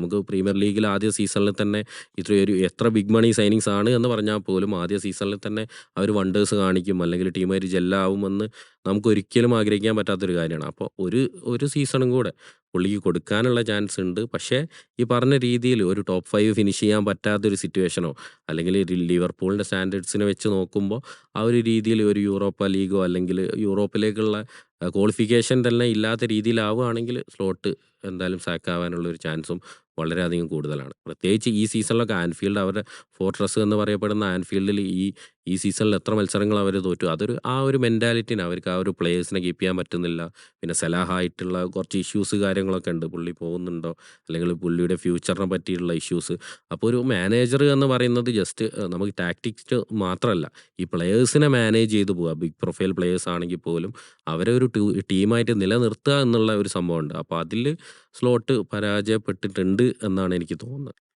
നമുക്ക് പ്രീമിയർ ലീഗിൽ ആദ്യ സീസണിൽ തന്നെ ഇത്രയൊരു എത്ര ബിഗ് മണി സൈനിങ്സ് ആണ് എന്ന് പറഞ്ഞാൽ പോലും ആദ്യ സീസണിൽ തന്നെ അവർ വണ്ടേഴ്സ് കാണിക്കും അല്ലെങ്കിൽ ടീമായിട്ട് ജെല്ലാവുമെന്ന് നമുക്കൊരിക്കലും ആഗ്രഹിക്കാൻ പറ്റാത്തൊരു കാര്യമാണ്. അപ്പോൾ ഒരു സീസണും കൂടെ പുള്ളിക്ക് കൊടുക്കാനുള്ള ചാൻസ് ഉണ്ട്. പക്ഷേ ഈ പറഞ്ഞ രീതിയിൽ ഒരു ടോപ്പ് 5 ഫിനിഷ് ചെയ്യാൻ പറ്റാത്തൊരു സിറ്റുവേഷനോ അല്ലെങ്കിൽ ലിവർപൂളിൻ്റെ സ്റ്റാൻഡേർഡ്സിനെ വെച്ച് നോക്കുമ്പോൾ ആ ഒരു രീതിയിൽ ഒരു യൂറോപ്പ ലീഗോ അല്ലെങ്കിൽ യൂറോപ്പിലേക്കുള്ള ക്വാളിഫിക്കേഷൻ തന്നെ ഇല്ലാത്ത രീതിയിലാവുകയാണെങ്കിൽ സ്ലോട്ട് എന്തായാലും സാക്കാവാനുള്ള ഒരു ചാൻസും വളരെയധികം കൂടുതലാണ്. പ്രത്യേകിച്ച് ഈ സീസണിലൊക്കെ ആൻഫീൽഡ് അവരുടെ ഫോർട്രസ് എന്ന് പറയപ്പെടുന്ന ആൻഫീൽഡിൽ ഈ സീസണിൽ എത്ര മത്സരങ്ങൾ അവർ തോറ്റു. ആ ഒരു മെൻറ്റാലിറ്റിന് അവർക്ക് ആ ഒരു പ്ലേയേഴ്സിനെ കീപ്പ് ചെയ്യാൻ പറ്റുന്നില്ല. പിന്നെ സലാഹായിട്ടുള്ള കുറച്ച് ഇഷ്യൂസ് കാര്യങ്ങളൊക്കെ ഉണ്ട്. പുള്ളി പോകുന്നുണ്ടോ അല്ലെങ്കിൽ പുള്ളിയുടെ ഫ്യൂച്ചറിനെ പറ്റിയുള്ള ഇഷ്യൂസ്. അപ്പോൾ ഒരു മാനേജർ എന്ന് പറയുന്നത് ജസ്റ്റ് നമുക്ക് ടാക്ടിക്സ് മാത്രമല്ല, ഈ പ്ലേയേഴ്സിനെ മാനേജ് ചെയ്ത് പോവുക. ബിഗ് പ്രൊഫൈൽ പ്ലേയേഴ്സ് ആണെങ്കിൽ പോലും അവരെ ഒരു ടീമായിട്ട് നിലനിർത്തുക എന്നുള്ള ഒരു സംഭവമുണ്ട്. അപ്പോൾ അതിൽ സ്ലോട്ട് പരാജയപ്പെട്ടിട്ടുണ്ട് എന്നാണ് എനിക്ക് തോന്നുന്നത്.